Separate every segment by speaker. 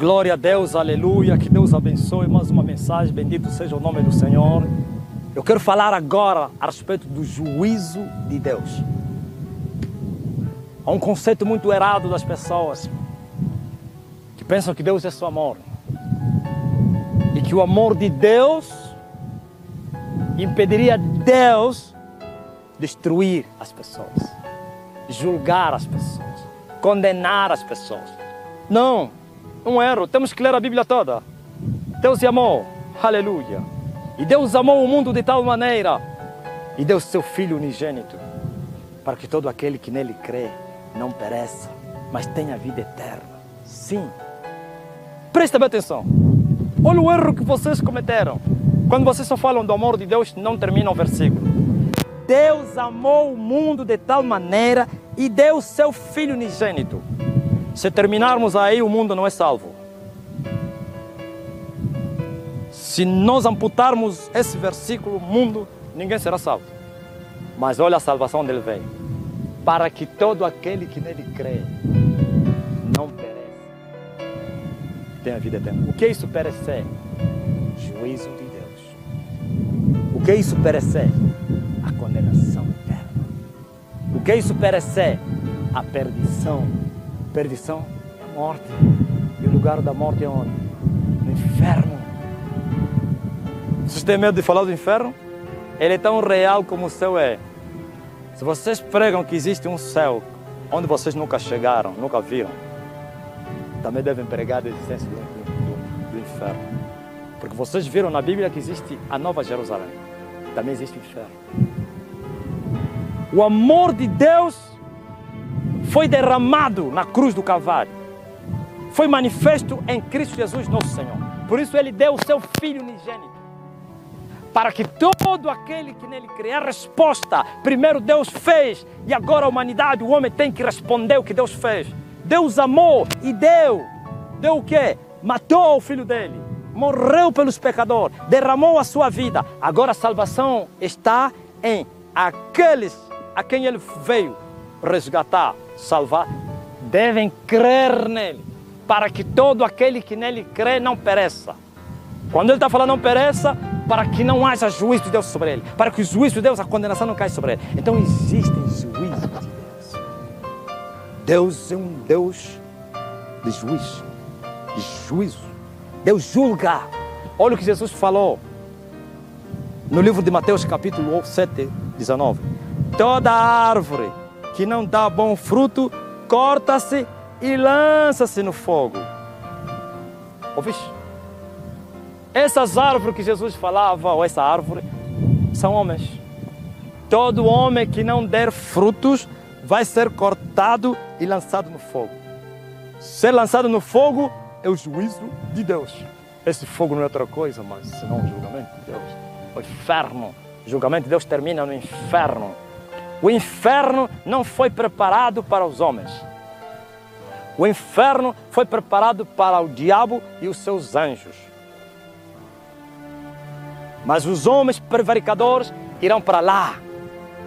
Speaker 1: Glória a Deus, aleluia, que Deus abençoe. Mais uma mensagem, bendito seja o nome do Senhor. Eu quero falar agora a respeito do juízo de Deus. Há um conceito muito errado das pessoas que pensam que Deus é só amor. E que o amor de Deus impediria Deus destruir as pessoas, julgar as pessoas, condenar as pessoas. Não, um erro. Temos que ler a Bíblia toda. Deus amou, aleluia. E Deus amou o mundo de tal maneira e deu seu Filho unigênito para que todo aquele que nele crê não pereça, mas tenha vida eterna. Sim. Presta bem atenção. Olha o erro que vocês cometeram. Quando vocês só falam do amor de Deus, não termina o versículo. Deus amou o mundo de tal maneira e deu seu Filho unigênito. Se terminarmos aí, o mundo não é salvo. Se nós amputarmos esse versículo, o mundo, ninguém será salvo. Mas olha a salvação dele veio. Para que todo aquele que nele crê não pereça, tenha vida eterna. O que é isso perecer? Juízo de Deus. O que é isso perecer? A condenação eterna. O que é isso perecer? A perdição. Perdição é morte. E o lugar da morte é onde? No inferno. Vocês têm medo de falar do inferno? Ele é tão real como o céu é. Se vocês pregam que existe um céu onde vocês nunca chegaram, nunca viram, também devem pregar a existência do inferno. Porque vocês viram na Bíblia que existe a Nova Jerusalém. Também existe o inferno. O amor de Deus foi derramado na cruz do Calvário. Foi manifesto em Cristo Jesus, nosso Senhor. Por isso Ele deu o seu Filho unigênito. Para que todo aquele que nele crê, a resposta, primeiro Deus fez, e agora a humanidade, o homem tem que responder o que Deus fez. Deus amou e deu. Deu o quê? Matou o Filho dele. Morreu pelos pecadores. Derramou a sua vida. Agora a salvação está em aqueles a quem Ele veio resgatar, salvar. Devem crer nele. Para que todo aquele que nele crê não pereça. Quando Ele está falando não pereça, para que não haja juízo de Deus sobre ele. Para que o juízo de Deus, a condenação não caia sobre ele. Então existem juízos de Deus. Deus é um Deus de juízo. De juízo. Deus julga. Olha o que Jesus falou no livro de Mateus capítulo 7, 19. Toda árvore que não dá bom fruto, corta-se e lança-se no fogo. Ouviste? Essas árvores que Jesus falava, ou essa árvore, são homens. Todo homem que não der frutos vai ser cortado e lançado no fogo. Ser lançado no fogo é o juízo de Deus. Esse fogo não é outra coisa, mas senão o julgamento de Deus. O inferno. O julgamento de Deus termina no inferno. O inferno não foi preparado para os homens. O inferno foi preparado para o diabo e os seus anjos. Mas os homens prevaricadores irão para lá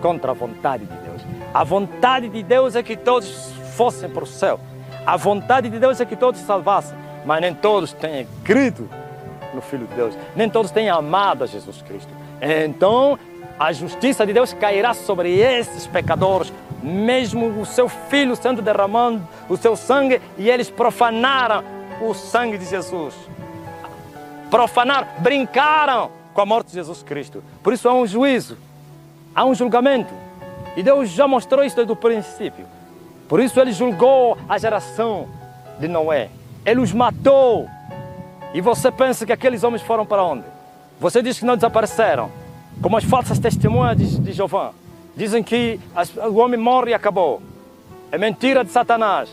Speaker 1: contra a vontade de Deus. A vontade de Deus é que todos fossem para o céu. A vontade de Deus é que todos se salvassem. Mas nem todos têm crido no Filho de Deus. Nem todos têm amado a Jesus Cristo. Então a justiça de Deus cairá sobre esses pecadores, mesmo o seu Filho sendo derramando o seu sangue, e eles profanaram o sangue de Jesus. Profanaram, brincaram com a morte de Jesus Cristo. Por isso há um juízo, há um julgamento. E Deus já mostrou isso desde o princípio. Por isso Ele julgou a geração de Noé. Ele os matou. E você pensa que aqueles homens foram para onde? Você diz que não desapareceram. Como as falsas testemunhas de Jeová. Dizem que o homem morre e acabou. É mentira de Satanás.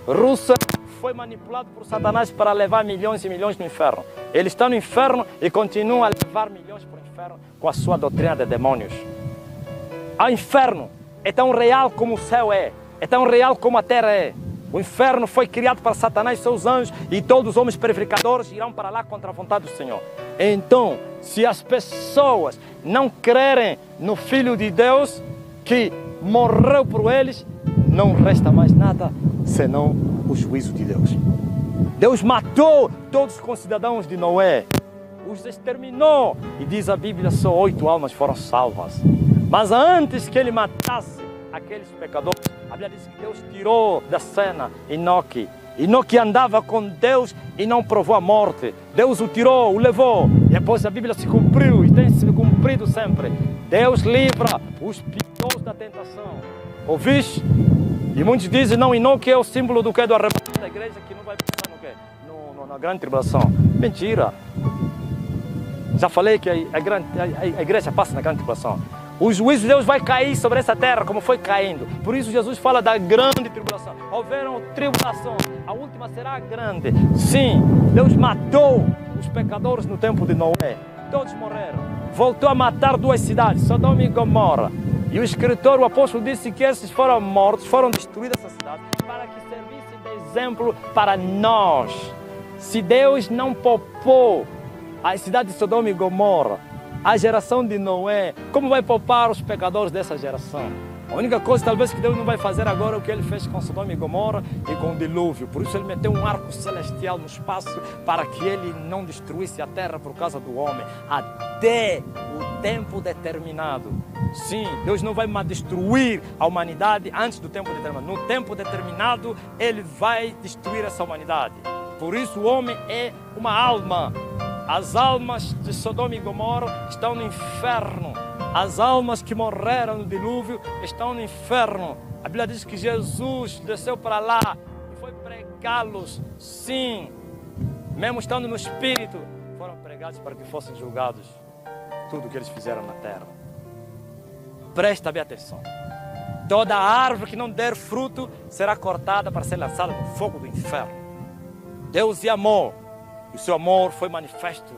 Speaker 1: Rússia foi manipulado por Satanás para levar milhões e milhões no inferno. Ele está no inferno e continua a levar milhões para o inferno com a sua doutrina de demônios. O inferno é tão real como o céu é. É tão real como a terra é. O inferno foi criado para Satanás e seus anjos, e todos os homens prevaricadores irão para lá contra a vontade do Senhor. Então, se as pessoas não crerem no Filho de Deus, que morreu por eles, não resta mais nada senão o juízo de Deus. Deus matou todos os concidadãos de Noé, os exterminou, e diz a Bíblia, só 8 almas foram salvas. Mas antes que ele matasse aqueles pecadores, a Bíblia diz que Deus tirou da cena Enoque. Enoque andava com Deus e não provou a morte. Deus o tirou, o levou. Depois a Bíblia se cumpriu e tem se cumprido sempre. Deus livra os piedosos da tentação. Ouviste? E muitos dizem, não, Enoque é o símbolo do que? Do arrebatamento da igreja, que não vai passar no quê? Na grande tribulação. Mentira. Já falei que a igreja passa na grande tribulação. O juízo de Deus vai cair sobre essa terra como foi caindo. Por isso Jesus fala da grande tribulação. Houveram tribulação, a última será grande. Sim, Deus matou os pecadores no tempo de Noé. Todos morreram. Voltou a matar 2 cidades, Sodoma e Gomorra. E o escritor, o apóstolo, disse que esses foram mortos, foram destruídas essas cidades, para que servissem de exemplo para nós. Se Deus não poupou a cidade de Sodoma e Gomorra, a geração de Noé, como vai poupar os pecadores dessa geração? A única coisa talvez que Deus não vai fazer agora é o que ele fez com Sodoma e Gomorra e com o dilúvio. Por isso ele meteu um arco celestial no espaço para que ele não destruísse a terra por causa do homem até o tempo determinado. Sim, Deus não vai destruir a humanidade antes do tempo determinado. No tempo determinado ele vai destruir essa humanidade. Por isso o homem é uma alma. As almas de Sodoma e Gomorra estão no inferno. As almas que morreram no dilúvio estão no inferno. A Bíblia diz que Jesus desceu para lá e foi pregá-los. Sim, mesmo estando no Espírito, foram pregados para que fossem julgados tudo o que eles fizeram na terra. Presta bem atenção. Toda árvore que não der fruto será cortada para ser lançada no fogo do inferno. Deus é amor. E o seu amor foi manifesto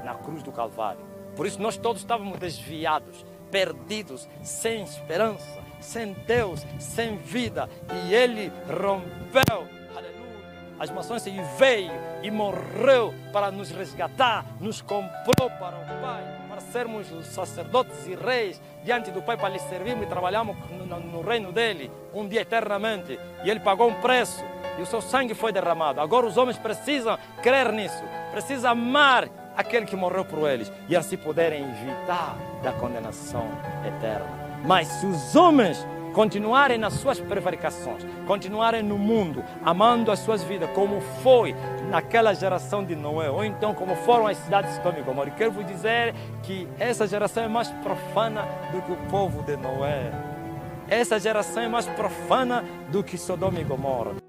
Speaker 1: na cruz do Calvário. Por isso nós todos estávamos desviados, perdidos, sem esperança, sem Deus, sem vida. E Ele rompeu, aleluia, as maçãs e veio e morreu para nos resgatar, nos comprou para o Pai, para sermos sacerdotes e reis diante do Pai, para lhe servirmos e trabalharmos no reino dEle, um dia eternamente. E Ele pagou um preço. E o seu sangue foi derramado. Agora os homens precisam crer nisso. Precisam amar aquele que morreu por eles. E assim poderem evitar da condenação eterna. Mas se os homens continuarem nas suas prevaricações, continuarem no mundo, amando as suas vidas, como foi naquela geração de Noé, ou então como foram as cidades de Sodoma e Gomorra, quero vos dizer que essa geração é mais profana do que o povo de Noé. Essa geração é mais profana do que Sodoma e Gomorra.